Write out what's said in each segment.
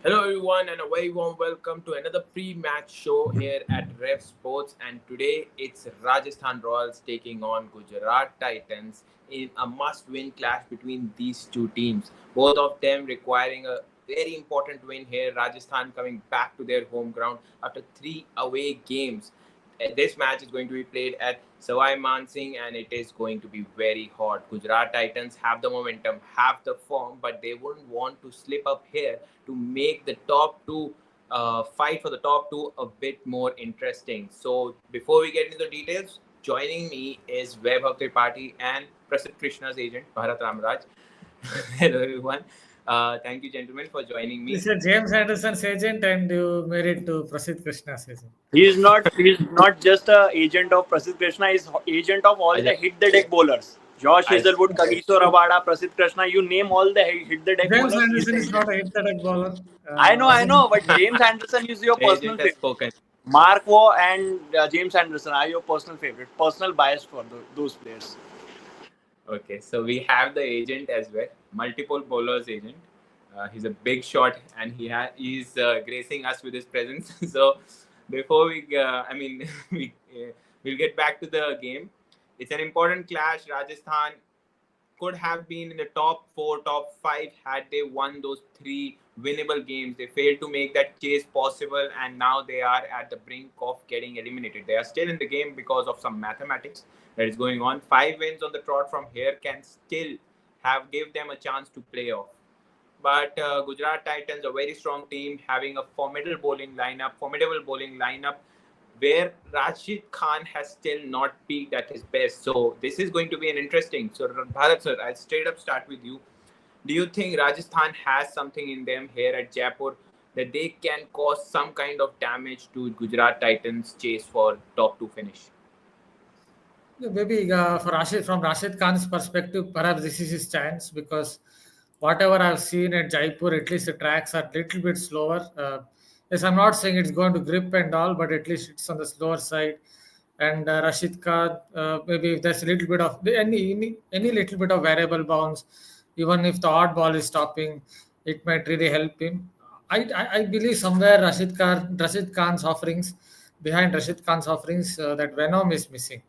Hello everyone and a very warm welcome to another pre-match show here at Rev Sports, and today it's Rajasthan Royals taking on Gujarat Titans in a must-win clash between these two teams. Both of them requiring a very important win here. Rajasthan coming back to their home ground after 3 away games. This match is going to be played at Savai Mansingh and it is going to be very hot. Gujarat Titans have the momentum, have the form, but they wouldn't want to slip up here to make the top two fight for the top two a bit more interesting. So before we get into the details, joining me is Vaibhav Tripathi and Prasidh Krishna's agent, Bharat Ramraj. Hello everyone. Thank you gentlemen for joining me. This is James Anderson's agent, and you married to Prasidh Krishna's agent. He's not just a agent of Prasidh Krishna, he's agent of all the hit the deck bowlers. Josh Hazelwood, Kagiso Rabada, Prasidh Krishna, you name all the hit the deck James bowlers. Anderson is not a hit the deck bowler. I know, but James Anderson is your personal Agent has favorite. spoken. Mark Waugh and James Anderson are your personal favorite, personal bias for those players. Okay, so we have the agent as well, multiple bowlers agent. He's a big shot, and he's gracing us with his presence. So before we we'll get back to the game. It's an important clash. Rajasthan could have been in the top four, top five had they won those 3 winnable games. They failed to make that chase possible, and now they are at the brink of getting eliminated. They are still in the game because of some mathematics that is going on. 5 wins on the trot from here can still give them a chance to play off. But Gujarat Titans, a very strong team, having a formidable bowling lineup, where Rashid Khan has still not peaked at his best. So this is going to be an interesting. So Bharat sir, I'll straight up start with you. Do you think Rajasthan has something in them here at Jaipur that they can cause some kind of damage to Gujarat Titans' chase for top two finish? Maybe from Rashid Khan's perspective, perhaps this is his chance because whatever I've seen at Jaipur, at least the tracks are a little bit slower. Yes, I'm not saying it's going to grip and all, but at least it's on the slower side. And Rashid Khan, maybe if there's a little bit of any little bit of variable bounce, even if the odd ball is stopping, it might really help him. I believe somewhere Rashid Khan's offerings behind Rashid Khan's offerings that Venom is missing.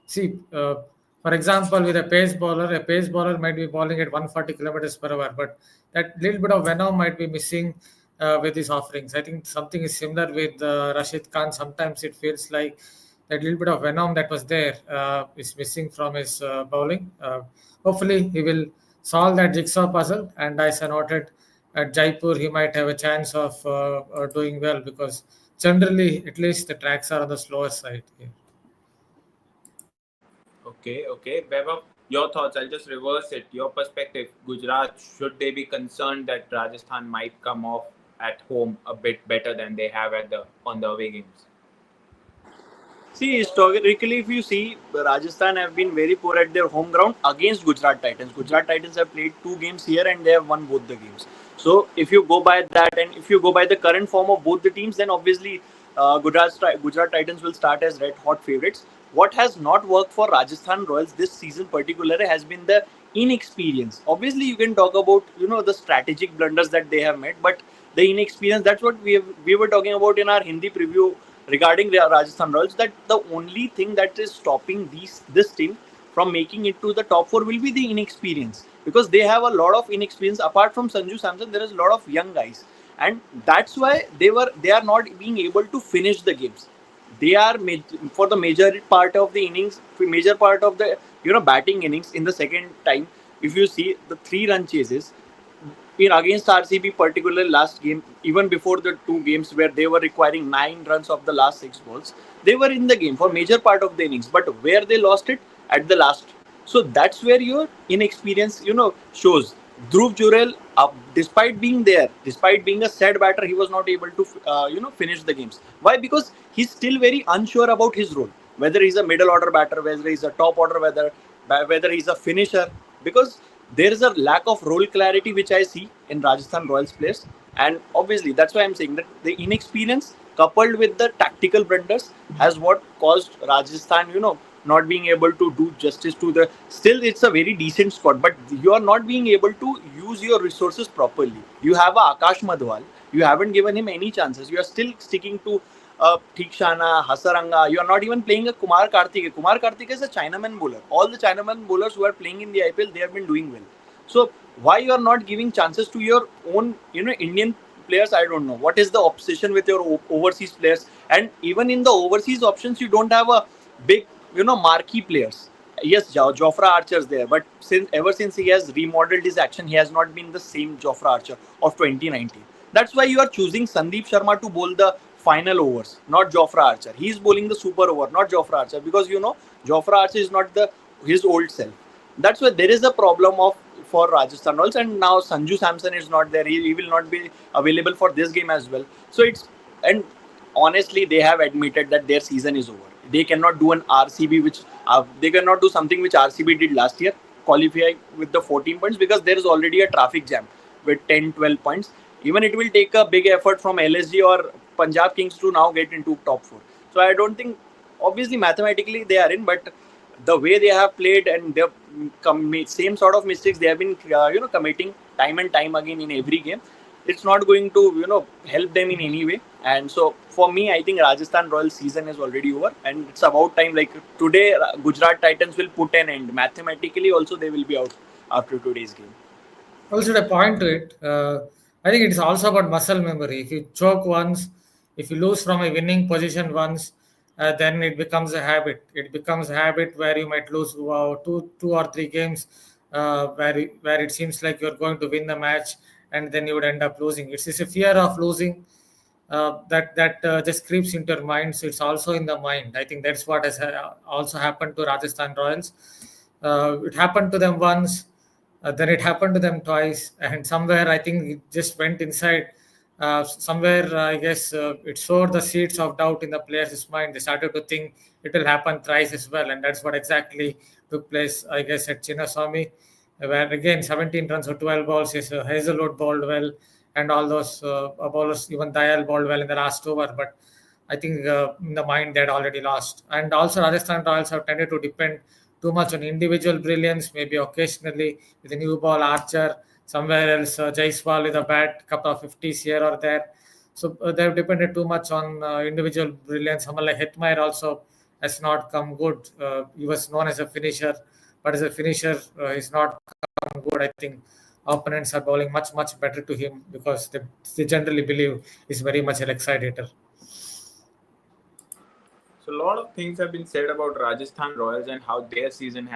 See, for example, with a pace bowler might be bowling at 140 kilometers per hour, but that little bit of Venom might be missing with his offerings. I think something is similar with Rashid Khan. Sometimes it feels like that little bit of Venom that was there is missing from his bowling. Hopefully, he will solve that jigsaw puzzle. And as I noted, at Jaipur, he might have a chance of doing well because generally, at least the tracks are on the slower side here. Okay. Vaibhav, your thoughts. I'll just reverse it. Your perspective. Gujarat, should they be concerned that Rajasthan might come off at home a bit better than they have on the away games? See, historically, if you see, Rajasthan have been very poor at their home ground against Gujarat Titans. Gujarat Titans have played 2 games here and they have won both the games. So, if you go by that and if you go by the current form of both the teams, then obviously Gujarat Titans will start as red hot favorites. What has not worked for Rajasthan Royals this season particularly has been the inexperience. Obviously, you can talk about the strategic blunders that they have made, but the inexperience, that's what we were talking about in our Hindi preview regarding the Rajasthan Royals, that the only thing that is stopping this team from making it to the top four will be the inexperience, because they have a lot of inexperience. Apart from Sanju Samson, there is a lot of young guys, and that's why they are not being able to finish the games. They are for the major part of the innings, major part of the batting innings in the second time. If you see the 3-run chases in against RCB, particularly last game, even before the 2 games where they were requiring 9 runs of the last 6 balls, they were in the game for major part of the innings. But where they lost it at the last, so that's where your inexperience, shows. Dhruv Jurel, despite being there, despite being a set batter, he was not able to, finish the games. Why? Because he's still very unsure about his role. Whether he's a middle order batter, whether he's a top order, whether he's a finisher, because there is a lack of role clarity which I see in Rajasthan Royals players, and obviously that's why I'm saying that the inexperience coupled with the tactical blunders has what caused Rajasthan, not being able to do justice to the. Still, it's a very decent squad, but you are not being able to use your resources properly. You have a Akash Madhwal. You haven't given him any chances. You are still sticking to Thikshana, Hasaranga. You are not even playing a Kumar Karthike. Kumar Karthike is a Chinaman bowler. All the Chinaman bowlers who are playing in the IPL, they have been doing well. So why you are not giving chances to your own, Indian players? I don't know. What is the obsession with your overseas players? And even in the overseas options, you don't have a big, marquee players. Yes, Jofra Archer is there, but ever since he has remodeled his action, he has not been the same Jofra Archer of 2019. That's why you are choosing Sandeep Sharma to bowl the final overs, not Jofra Archer. He is bowling the super over, not Jofra Archer, because Jofra Archer is not his old self. That's why there is a problem for Rajasthan Royals, and now Sanju Samson is not there. He will not be available for this game as well. So and honestly, they have admitted that their season is over. They cannot do an RCB, which they cannot do something which RCB did last year, qualify with the 14 points, because there is already a traffic jam with 10, 12 points. Even it will take a big effort from LSG or Punjab Kings to now get into top 4. So I don't think, obviously mathematically they are in, but the way they have played and the same sort of mistakes they have been committing time and time again in every game, it's not going to help them in any way. And so for me, I think Rajasthan Royals season is already over, and it's about time. Like today, Gujarat Titans will put an end. Mathematically also they will be out after today's game. Also, a point to it. I think it's also about muscle memory. If you choke once, if you lose from a winning position once, then it becomes a habit. It becomes a habit where you might lose two or three games, where it seems like you're going to win the match, and then you would end up losing. It's a fear of losing that just creeps into your mind. So it's also in the mind. I think that's what has also happened to Rajasthan Royals. It happened to them once. Then it happened to them twice, and somewhere I think it just went inside. Somewhere I guess it sowed the seeds of doubt in the players' mind. They started to think it will happen thrice as well, and that's what exactly took place, I guess, at Chinnaswamy, where again 17 runs or 12 balls. Yes, Hazelwood bowled well, and all those bowlers, even Dayal bowled well in the last over. But I think in the mind they had already lost, and also Rajasthan Royals have tended to depend too much on individual brilliance, maybe occasionally with a new ball Archer, somewhere else Jaiswal with a bat, couple of 50s here or there. So they've depended too much on individual brilliance. Someone like Hetmeyer also has not come good. He was known as a finisher, but as a finisher, he's not come good. I think opponents are bowling much, much better to him because they generally believe he's very much an excitator. So a lot of things have been said about Rajasthan Royals and how their season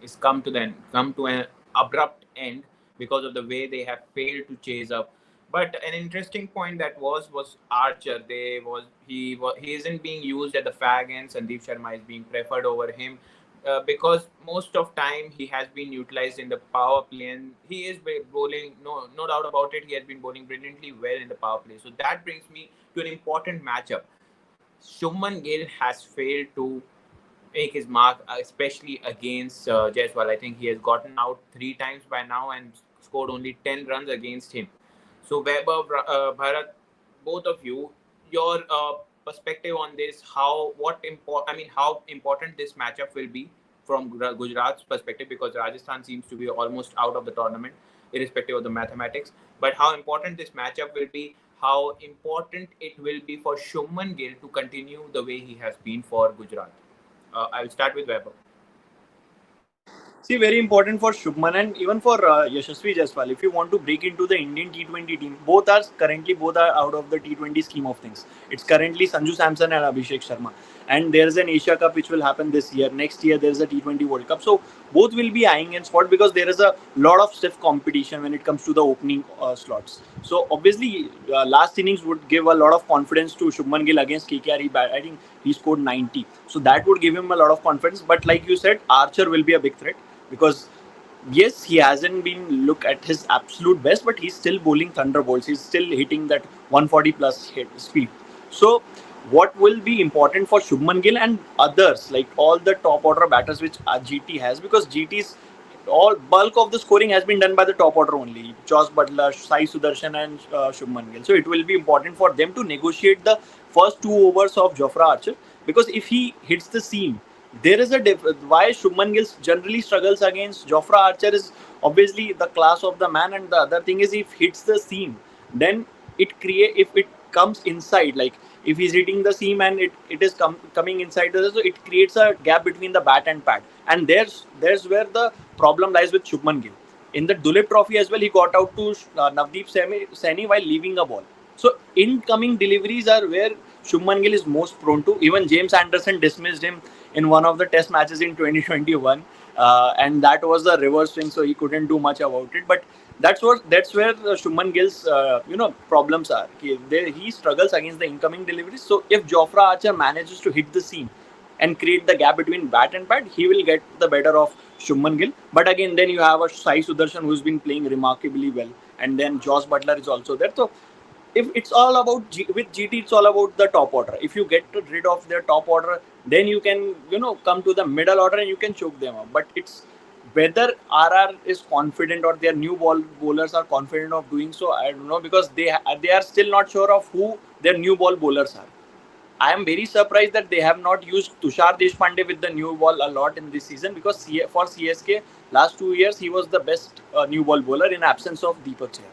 is come to an abrupt end because of the way they have failed to chase up. But an interesting point that was Archer. He isn't being used at the fag end. Sandeep Sharma is being preferred over him because most of time he has been utilized in the power play, and he is bowling. No doubt about it. He has been bowling brilliantly well in the power play. So that brings me to an important matchup. Shubman Gill has failed to make his mark, especially against Jaiswal. I think he has gotten out 3 times by now and scored only 10 runs against him. So Weber, Bharat, both of you, your perspective on this, how important this matchup will be from Gujarat's perspective, because Rajasthan seems to be almost out of the tournament, irrespective of the mathematics. But how important this matchup will be, how important it will be for Shubman Gill to continue the way he has been for Gujarat. I will start with Weber. See, very important for Shubman and even for Yashasvi Jaiswal. If you want to break into the Indian T20 team, both are out of the T20 scheme of things. It's currently Sanju Samson and Abhishek Sharma. And there's an Asia Cup which will happen this year. Next year, there's a T20 World Cup. So both will be eyeing in spot because there is a lot of stiff competition when it comes to the opening slots. So obviously, last innings would give a lot of confidence to Shubman Gill against KKR. I think he scored 90. So that would give him a lot of confidence. But like you said, Archer will be a big threat. Because yes, he hasn't been look at his absolute best, but he's still bowling thunderbolts. He's still hitting that 140 plus hit speed. So what will be important for Shubman Gill and others, like all the top order batters which GT has, because GT's all bulk of the scoring has been done by the top order only, Josh Butler, Sai Sudarshan and Shubman Gill. So it will be important for them to negotiate the first 2 overs of Jofra Archer, because if he hits the seam, there is why Shubman Gill generally struggles against Jofra Archer is obviously the class of the man, and the other thing is if hits the seam, then if it comes inside, like if he's hitting the seam and it is coming inside so it creates a gap between the bat and pad, and there's where the problem lies with Shubman Gill. In the Dulip Trophy as well, he got out to Navdeep Saini while leaving a ball. So incoming deliveries are where Shubman Gill is most prone to. Even James Anderson dismissed him in one of the Test matches in 2021, and that was a reverse swing, so he couldn't do much about it. But that's where Shubman Gill's problems are. He struggles against the incoming deliveries. So if Jofra Archer manages to hit the seam and create the gap between bat and pad, he will get the better of Shubman Gill. But again, then you have a Sai Sudarshan who's been playing remarkably well, and then Josh Butler is also there. So if it's all about with GT, it's all about the top order. If you get rid of their top order, then you can come to the middle order and you can choke them up. But it's whether RR is confident or their new bowlers are confident of doing so, I don't know, because they are still not sure of who their new ball bowlers are. I am very surprised that they have not used Tushar Deshpande with the new ball a lot in this season, because for CSK last 2 years he was the best new ball bowler in absence of Deepak Chahar.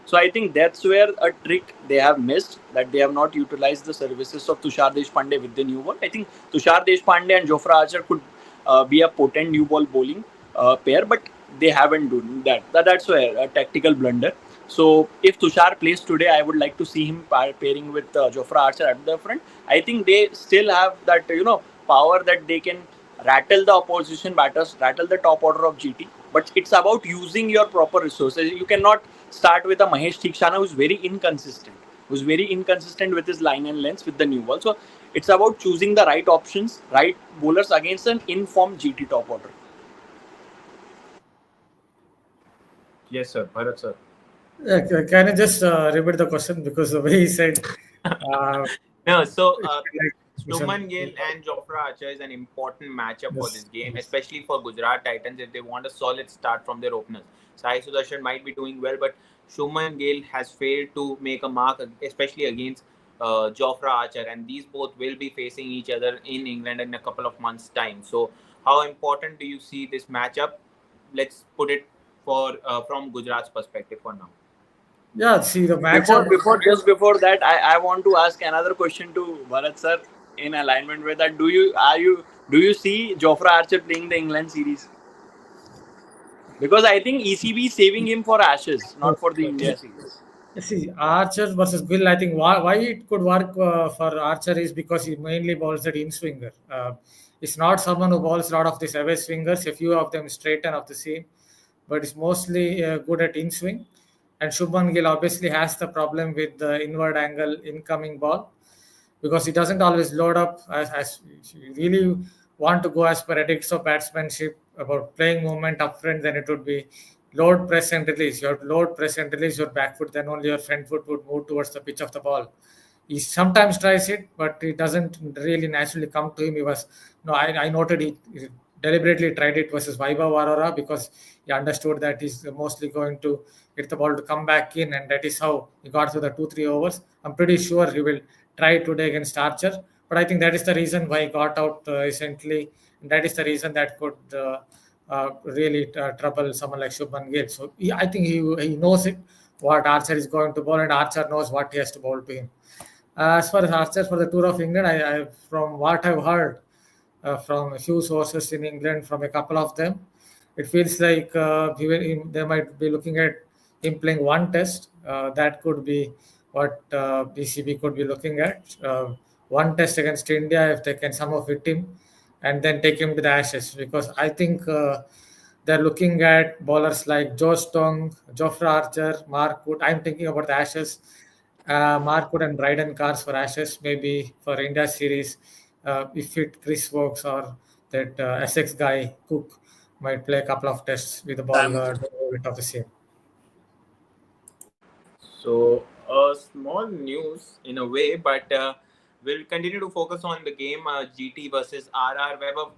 So I think that's where a trick they have missed, that they have not utilized the services of Tushar Deshpande with the new ball. I think Tushar Deshpande and Jofra Archer could be a potent new ball bowling pair, but they haven't done that. That's where a tactical blunder. So if Tushar plays today, I would like to see him pairing with Jofra Archer at the front. I think they still have that power that they can rattle the opposition batters, rattle the top order of GT. But it's about using your proper resources. You cannot start with a Mahesh Theekshana who's very inconsistent with his line and lengths with the new ball. So it's about choosing the right options, right bowlers against an informed GT top order. Yes, sir. Bharat, sir. Can I just repeat the question, because the way he said. No, so Shubman Gill and Jofra Archer is an important matchup for this game, especially for Gujarat Titans if they want a solid start from their openers. Sai Sudarshan might be doing well, but Shubman Gill has failed to make a mark, especially against Jofra Archer, and these both will be facing each other in England in a couple of months' time. So, how important do you see this matchup? Let's put it from Gujarat's perspective for now. Yeah, see the matchup. Before that, I want to ask another question to Bharat sir in alignment with that. Do you see Jofra Archer playing the England series? Because I think ECB is saving him for Ashes, not for the India series. See, Archer versus Gill, I think why it could work for Archer is because he mainly bowls at in swinger. It's not someone who bowls a lot of these away swingers, a few of them straight and off the seam, but it's mostly good at in swing. And Shubman Gill obviously has the problem with the inward angle incoming ball, because he doesn't always load up as you really want to go as per ethics of batsmanship about playing movement up front. Then it would be load, press and release. You have to load, press and release your back foot, then only your front foot would move towards the pitch of the ball. He sometimes tries it, but it doesn't really naturally come to him. I noted he deliberately tried it versus Vaibhav Arora, because he understood that he's mostly going to get the ball to come back in, and that is how he got through the 2-3 overs. I'm pretty sure he will try today against Archer, but I think that is the reason why he got out recently, and that is the reason that could really trouble someone like Shubman Gill. So I think he knows it, what Archer is going to bowl, and Archer knows what he has to bowl to him. As far as Archer for the Tour of England, I from what I've heard from a few sources in England, from a couple of them, it feels like they might be looking at him playing one test. That could be what BCB could be looking at. One test against India, if they can somehow fit him, and then take him to the Ashes. Because I think they're looking at bowlers like Joe Stong, Jofra Archer, Mark Wood. I'm thinking about the Ashes. Mark Wood and Bryden Cars for Ashes, maybe for India series. If Chris Wokes or that Essex guy Cook might play a couple of tests with the ball of the same. So small news in a way, but we'll continue to focus on the game GT versus RR. Webber,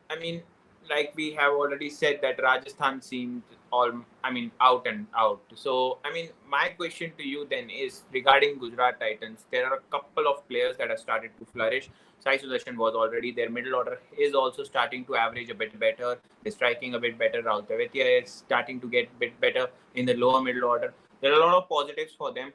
I mean, like we have already said, that Rajasthan seemed out and out. So, my question to you then is regarding Gujarat Titans. There are a couple of players that have started to flourish. Sai Sudarshan was already there. Middle order is also starting to average a bit better. They're striking a bit better. Rahul Tewatia is starting to get a bit better in the lower middle order. There are a lot of positives for them.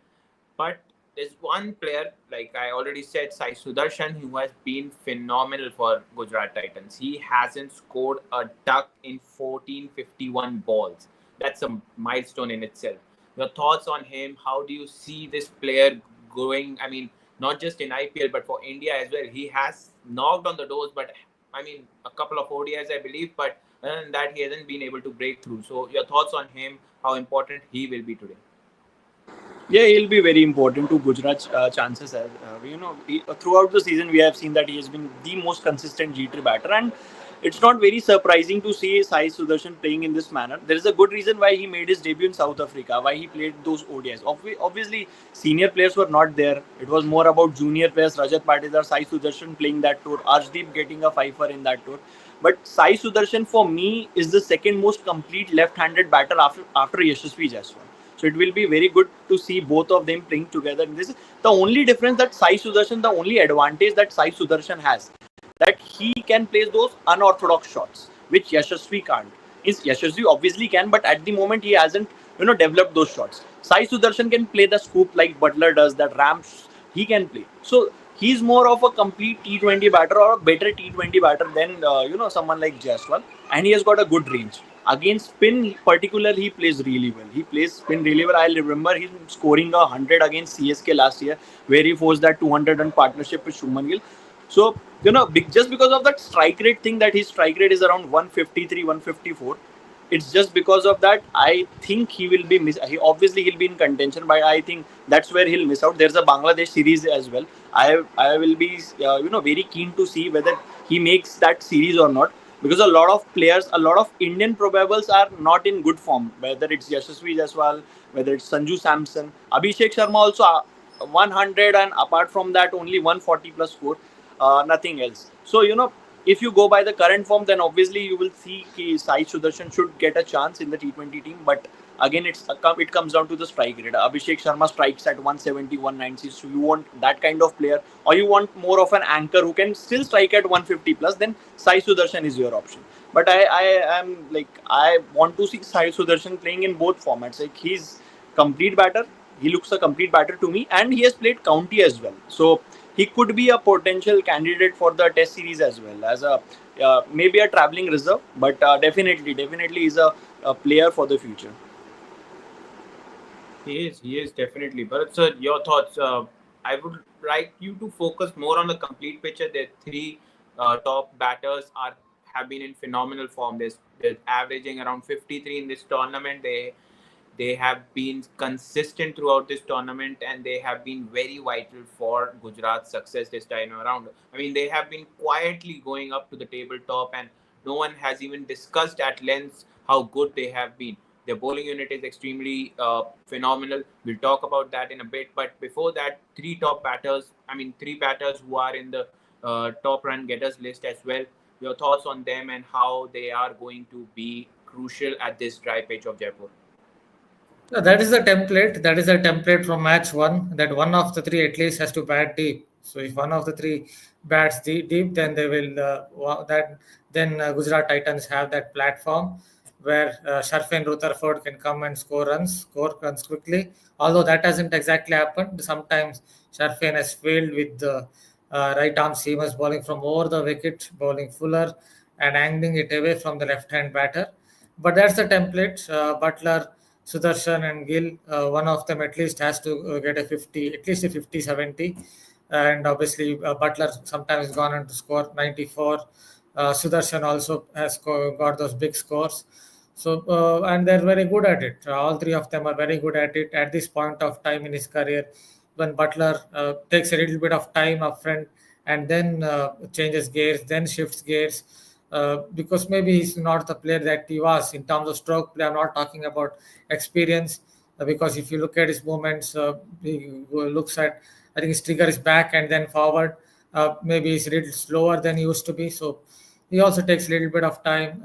But there's one player, like I already said, Sai Sudarshan, who has been phenomenal for Gujarat Titans. He hasn't scored a duck in 1451 balls. That's a milestone in itself. Your thoughts on him? How do you see this player going? Not just in IPL, but for India as well. He has knocked on the doors, but a couple of ODIs, I believe. But other than that, he hasn't been able to break through. So, your thoughts on him? How important he will be today? Yeah, he'll be very important to Gujarat's chances. As throughout the season, we have seen that he has been the most consistent G3 batter, and it's not very surprising to see Sai Sudarshan playing in this manner. There is a good reason why he made his debut in South Africa, why he played those ODIs. Obviously, senior players were not there. It was more about junior players, Rajat Patidar, Sai Sudarshan playing that tour, Arshdeep getting a fifer in that tour. But Sai Sudarshan for me is the second most complete left-handed batter after Yashasvi Jaiswal. So it will be very good to see both of them playing together. This is the only difference that Sai Sudarshan, the only advantage that Sai Sudarshan has, that he can play those unorthodox shots, which Yashasvi can't. Yashasvi obviously can, but at the moment he hasn't, developed those shots. Sai Sudarshan can play the scoop like Butler does, that ramps he can play. So he's more of a complete T20 batter, or a better T20 batter than someone like Jaiswal, and he has got a good range. Against spin, particularly, he plays really well. He plays spin really well. I remember him scoring 100 against CSK last year, where he forced that 200 run partnership with Shubman Gill. So, just because of that strike rate thing, that his strike rate is around 153, 154. It's just because of that. I think he will be he'll be in contention, but I think that's where he'll miss out. There's a Bangladesh series as well. I will be very keen to see whether he makes that series or not, because a lot of players, a lot of Indian probables are not in good form. Whether it's Yashasvi Jaiswal, whether it's Sanju Samson, Abhishek Sharma also 100, and apart from that only 140 plus score, nothing else. So if you go by the current form, then obviously you will see Sai Sudarshan should get a chance in the T20 team. But again, it comes down to the strike rate. Abhishek Sharma strikes at 170, 190. So you want that kind of player, or you want more of an anchor who can still strike at 150 plus, then Sai Sudarshan is your option. But I want to see Sai Sudarshan playing in both formats. Like, he's complete batter. He looks a complete batter to me, and he has played county as well. So he could be a potential candidate for the Test series as well, as a maybe a travelling reserve, but definitely is a player for the future. He is definitely. But sir, your thoughts? I would like you to focus more on the complete picture. The three top batters have been in phenomenal form. They're averaging around 53 in this tournament. They have been consistent throughout this tournament, and they have been very vital for Gujarat's success this time around. They have been quietly going up to the tabletop, and no one has even discussed at length how good they have been. Their bowling unit is extremely phenomenal. We'll talk about that in a bit. But before that, three batters who are in the top run getters list as well. Your thoughts on them and how they are going to be crucial at this dry pitch of Jaipur? No, that is the template. That is the template from match one. That one of the three at least has to bat deep. So if one of the three bats deep, then they will Gujarat Titans have that platform where Sharfin Rutherford can come and score runs quickly. Although that hasn't exactly happened. Sometimes Sharfin has failed with the right arm seamers bowling from over the wicket, bowling fuller and angling it away from the left hand batter. But that's the template. Butler, Sudarshan and Gill, one of them at least has to get a 50, at least a 50, 70. And obviously, Butler sometimes gone on to score 94. Sudarshan also has got those big scores. So, and they're very good at it. All three of them are very good at it at this point of time in his career. When Butler takes a little bit of time up front and then changes gears, then shifts gears, because maybe he's not the player that he was in terms of stroke play. I'm not talking about experience, because if you look at his movements, he looks at, I think his trigger is back and then forward. Maybe he's a little slower than he used to be. So he also takes a little bit of time.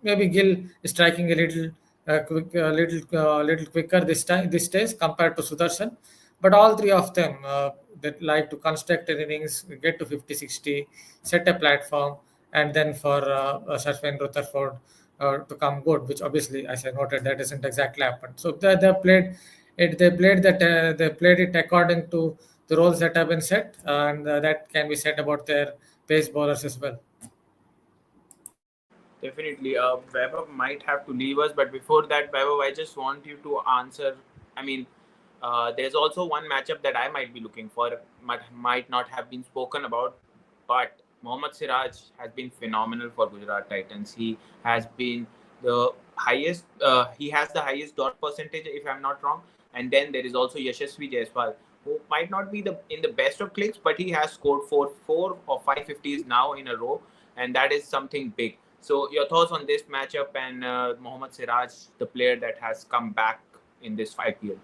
Maybe Gill is striking a little little quicker this time this days compared to Sudarshan. But all three of them that like to construct an innings, get to 50, 60, set a platform, and then for Sarfin Rutherford to come good, which obviously, as I noted, that doesn't exactly happen. So they played it. They played it according to the roles that have been set, and that can be said about their pace bowlers as well. Definitely, Vaibhav might have to leave us, but before that, Vaibhav, I just want you to answer. I mean, there's also one matchup that I might be looking for, might not have been spoken about, but Mohammad Siraj has been phenomenal for Gujarat Titans. He has been the he has the highest dot percentage, if I'm not wrong. And then there is also Yashasvi Jaiswal, who might not be in the best of clicks, but he has scored four or five fifties now in a row, and that is something big. So, your thoughts on this matchup and Mohammad Siraj, the player that has come back in this IPL?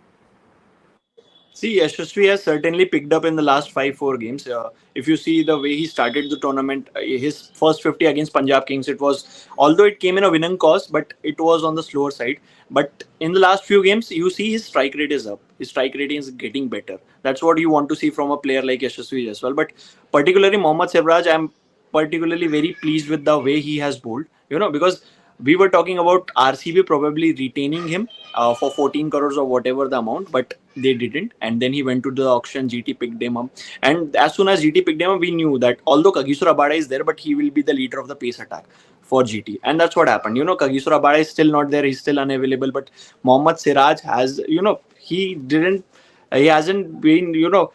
See, Yashasvi has certainly picked up in the last 5-4 games. If you see the way he started the tournament, his first 50 against Punjab Kings, it was, although it came in a winning cause, but it was on the slower side. But in the last few games, you see his strike rate is up. His strike rating is getting better. That's what you want to see from a player like Yashasvi as well. But particularly Mohammad Siraj, I'm particularly very pleased with the way he has bowled. Because we were talking about RCB probably retaining him for 14 crores or whatever the amount, but they didn't. And then he went to the auction. GT picked him up, and as soon as GT picked him up, we knew that although Kagisura Abada is there, but he will be the leader of the pace attack for GT, and that's what happened. Kagisura Abada is still not there; he's still unavailable. But Mohammad Siraj has, he didn't. He hasn't been,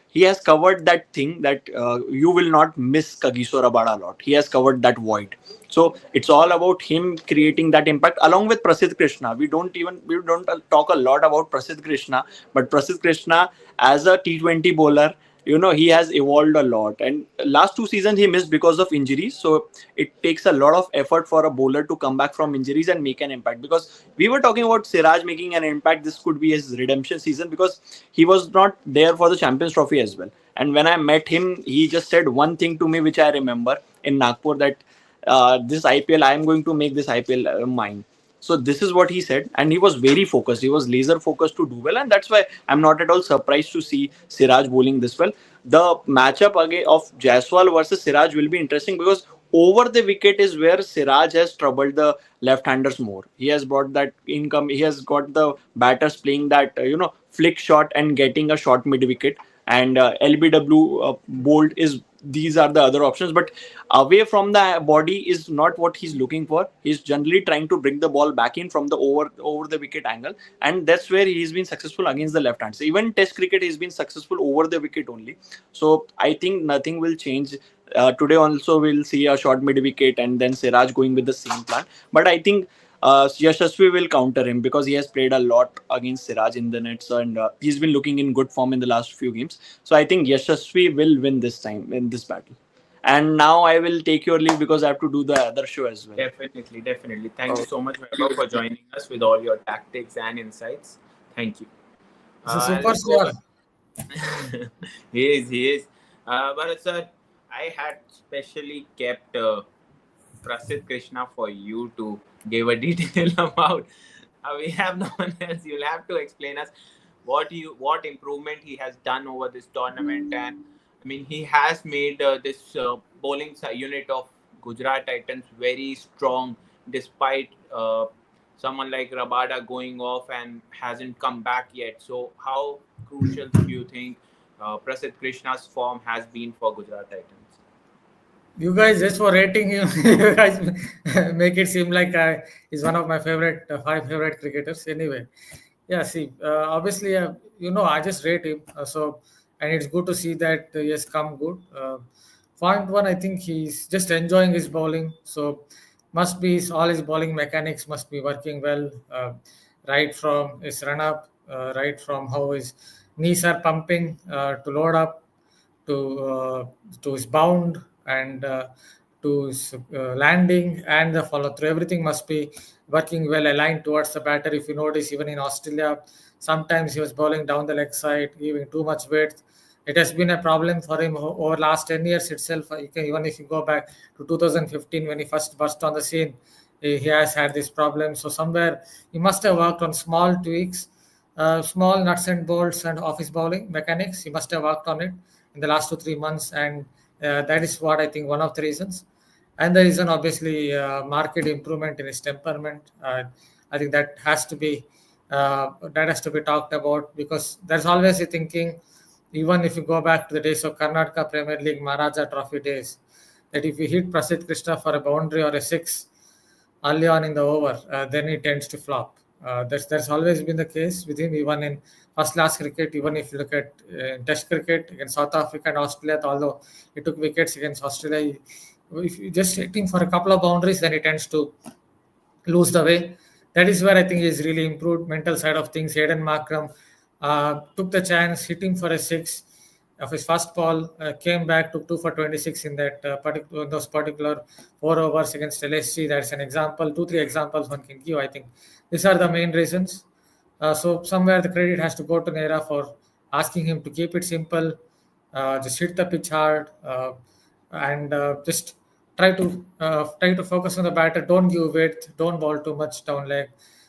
he has covered that thing that you will not miss Kagisor Abada a lot. He has covered that void. So it's all about him creating that impact along with Prasidh Krishna. We don't talk a lot about Prasidh Krishna, but Prasidh Krishna as a T20 bowler, he has evolved a lot. And last 2 seasons he missed because of injuries. So it takes a lot of effort for a bowler to come back from injuries and make an impact. Because we were talking about Siraj making an impact. This could be his redemption season because he was not there for the Champions Trophy as well. And when I met him, he just said one thing to me, which I remember in Nagpur, that this IPL, I am going to make this IPL mine. So this is what he said, and he was very focused. He was laser focused to do well, and that's why I'm not at all surprised to see Siraj bowling this well. The matchup again of Jaiswal versus Siraj will be interesting because over the wicket is where Siraj has troubled the left-handers more. He has brought that income. He has got the batters playing that flick shot and getting a short mid wicket. And LBW bold is, these are the other options, but away from the body is not what he's looking for. He's generally trying to bring the ball back in from the over the wicket angle, and that's where he's been successful against the left hand. So even Test cricket, he's been successful over the wicket only. So I think nothing will change. Today also we'll see a short mid wicket and then Siraj going with the same plan. But I think Yashasvi will counter him because he has played a lot against Siraj in the nets, and he's been looking in good form in the last few games. So I think Yashasvi will win this time in this battle. And now I will take your leave because I have to do the other show as well. Definitely, definitely. Thank you so much, Vaibhav, for joining us with all your tactics and insights. Thank you. It's a super Let's go. star. He is. But sir, I had specially kept Prasidh Krishna for you to give a detail about. We have no one else. You'll have to explain us what improvement he has done over this tournament. And I mean, he has made this bowling unit of Gujarat Titans very strong, despite someone like Rabada going off and hasn't come back yet. So, how crucial do you think Prasidh Krishna's form has been for Gujarat Titans? You guys, just for rating him, you guys make it seem like he's one of my five favorite cricketers. Anyway, yeah. See, obviously, I just rate him. And it's good to see that he has come good. Point one, I think he's just enjoying his bowling. So, must be all his bowling mechanics must be working well. Right from his run up, right from how his knees are pumping to load up to to his bound and to his landing and the follow through. Everything must be working well aligned towards the batter. If you notice, even in Australia, sometimes he was bowling down the leg side, giving too much width, It has been a problem for him over last 10 years itself. Even if you go back to 2015 when he first burst on the scene, he has had this problem. So somewhere he must have worked on small tweaks, small nuts and bolts and office bowling mechanics. He must have worked on it in the last 2 3 months, and that is what I think one of the reasons. And the reason, obviously, market improvement in his temperament. I think that has to be talked about, because there's always a thinking, even if you go back to the days of Karnataka Premier League Maharaja Trophy days, that if you hit Prasidh Krishna for a boundary or a six early on in the over, then he tends to flop. That's always been the case with him, even in first class cricket. Even if you look at Test cricket against South Africa and Australia, although he took wickets against Australia, if you just hit him for a couple of boundaries, then he tends to lose the way. That is where I think he's really improved mental side of things. Hayden Markram took the chance, hit him for a six of his first ball, came back, took 2 for 26 in that those particular 4 overs against LSG. That's an example. 2 3 examples one can give. I think these are the main reasons. So somewhere the credit has to go to Nera for asking him to keep it simple, just hit the pitch hard, and just try to focus on the batter. Don't give width. Don't bowl too much down leg.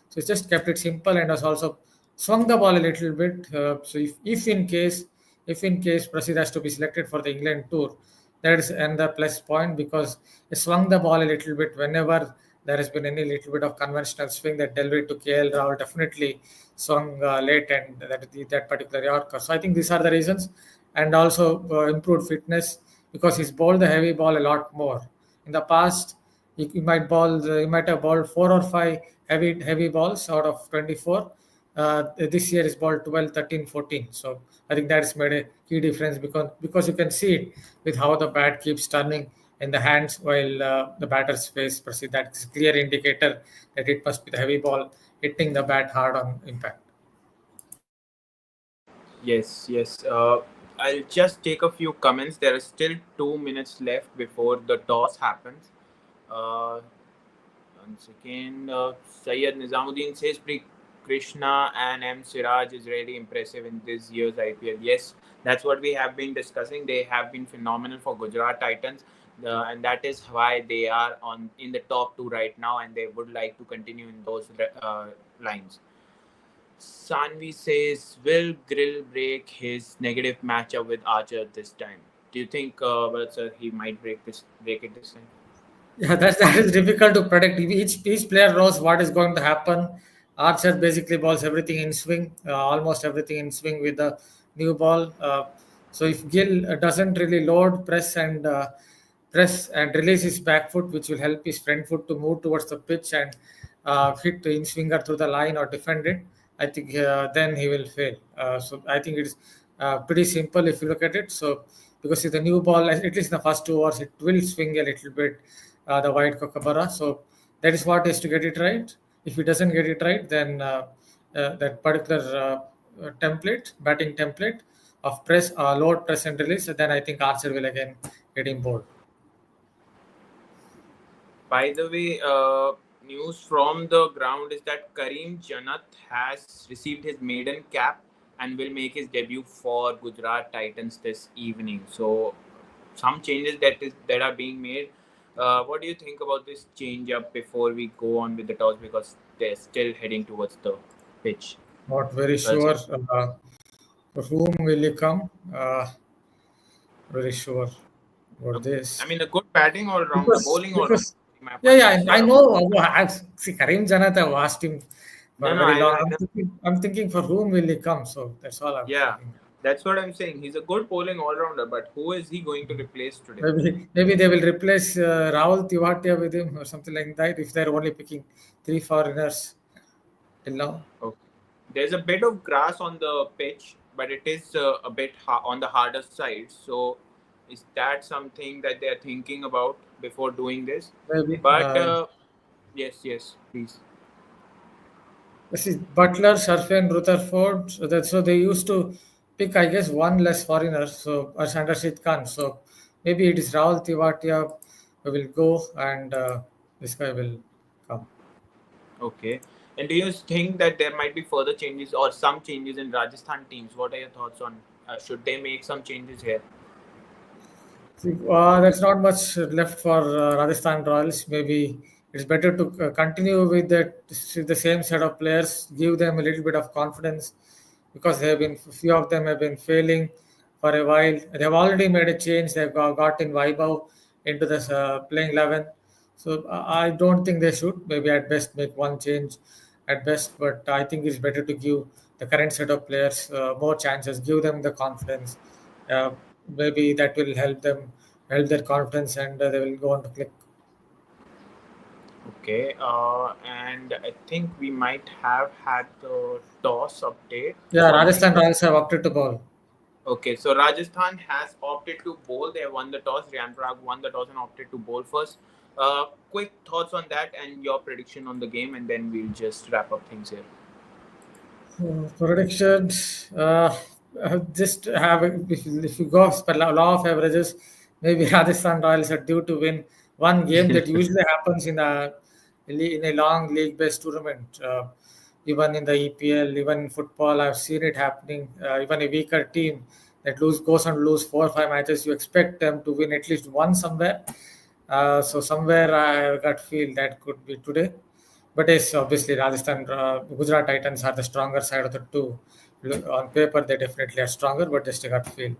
So it's just kept it simple, and has also swung the ball a little bit. So if in case Prasidh has to be selected for the England tour, that is another plus point, because he swung the ball a little bit whenever there has been any little bit of conventional swing. That Delhi to KL Rahul definitely swung late, and that particular Yorker. So I think these are the reasons, and also improved fitness, because he's bowled the heavy ball a lot more. In the past, he might have bowled 4 or 5 heavy balls out of 24. This year is ball 12, 13, 14. So I think that's made a key difference, because you can see it with how the bat keeps turning in the hands while the batter's face proceed. That's a clear indicator that it must be the heavy ball hitting the bat hard on impact. Yes, yes. I'll just take a few comments. There are still 2 minutes left before the toss happens. One second. Syed Nizamuddin says Krishna and M. Siraj is really impressive in this year's IPL. Yes, that's what we have been discussing. They have been phenomenal for Gujarat Titans, and that is why they are in the top two right now, and they would like to continue in those lines. Sanvi says, will Grill break his negative matchup with Archer this time? Do you think, Bharat sir, he might break it this time? Yeah, that is difficult to predict. Each player knows what is going to happen. Archer basically balls everything in swing, almost everything in swing with the new ball. So if Gill doesn't really load, press and release his back foot, which will help his front foot to move towards the pitch and hit the in swinger through the line or defend it, I think then he will fail. So I think it is pretty simple if you look at it. So because with the new ball, at least in the first 2 hours, it will swing a little bit, the wide Kookaburra. So that is what is to get it right. If he doesn't get it right, then that particular batting template of press, load, press, and release, then I think Archer will again get him bored. By the way, news from the ground is that Kareem Janat has received his maiden cap and will make his debut for Gujarat Titans this evening. So, some changes that are being made. What do you think about this change up before we go on with the toss, because they're still heading towards the pitch? Not very sure. For whom will he come? Very sure about this. I mean, a good batting all round, bowling all round. Because yeah, I know. See, Kareem Janat, I've asked him for very long. I'm thinking for whom will he come? So that's all I'm thinking. That's what I'm saying. He's a good bowling all-rounder, but who is he going to replace today? Maybe they will replace Rahul Tiwatia with him or something like that, if they're only picking 3 foreigners till now. Okay. There's a bit of grass on the pitch, but it is a bit on the harder side. So is that something that they're thinking about before doing this? Maybe. But yes, please. This is Butler, Sharfin, Rutherford. So they used to pick, I guess, one less foreigner. So as Rashid Khan. So maybe it is Rahul Tiwatia who will go, and this guy will come. Okay. And do you think that there might be further changes or some changes in Rajasthan teams? What are your thoughts on Should they make some changes here? See, there's not much left for Rajasthan Royals. Maybe it's better to continue with the same set of players, give them a little bit of confidence because they have been few of them have been failing for a while. They have already made a change. They've got in Vaibhav into this playing 11. So I don't think they should. Maybe at best make one change at best, but I think it's better to give the current set of players more chances, give them the confidence. Uh, Maybe that will help their confidence, and they will go on to click. Okay, and I think we might have had the toss update Yeah, for Rajasthan my. Royals have opted to ball. Okay, so Rajasthan has opted to bowl. They won the toss. Riyan Parag won the toss and opted to bowl first. Quick thoughts on that and your prediction on the game, and then we'll just wrap up things here. Predictions. Just have if you go as per law of averages, maybe Rajasthan Royals are due to win one game that usually happens in a long league-based tournament. Even in the EPL, even in football, I've seen it happening. Even a weaker team that goes on to lose 4 or 5 matches, you expect them to win at least one somewhere. So somewhere I got feel that could be today. But yes, obviously Rajasthan, Gujarat Titans are the stronger side of the two. On paper, they definitely are stronger, but just a gut feel.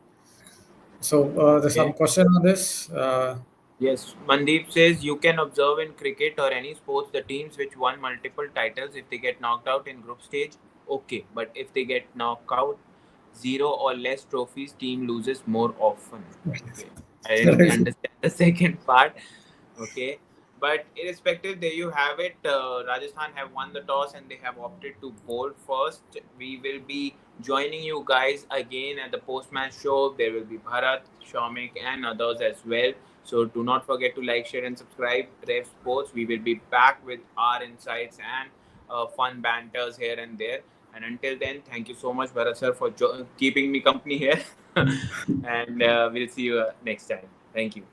So there's some Okay. question on this. Yes, Mandeep says you can observe in cricket or any sports the teams which won multiple titles if they get knocked out in group stage. Okay, but if they get knocked out, zero or less trophies, team loses more often. Okay, I didn't understand the second part. Okay, but irrespective, there you have it. Rajasthan have won the toss and they have opted to bowl first. We will be joining you guys again at the post-match show. There will be Bharat, Shamik, and others as well. So do not forget to like, share, and subscribe. Rev Sports. We will be back with our insights and fun banters here and there. And until then, thank you so much, Bharat sir, for keeping me company here. And we'll see you next time. Thank you.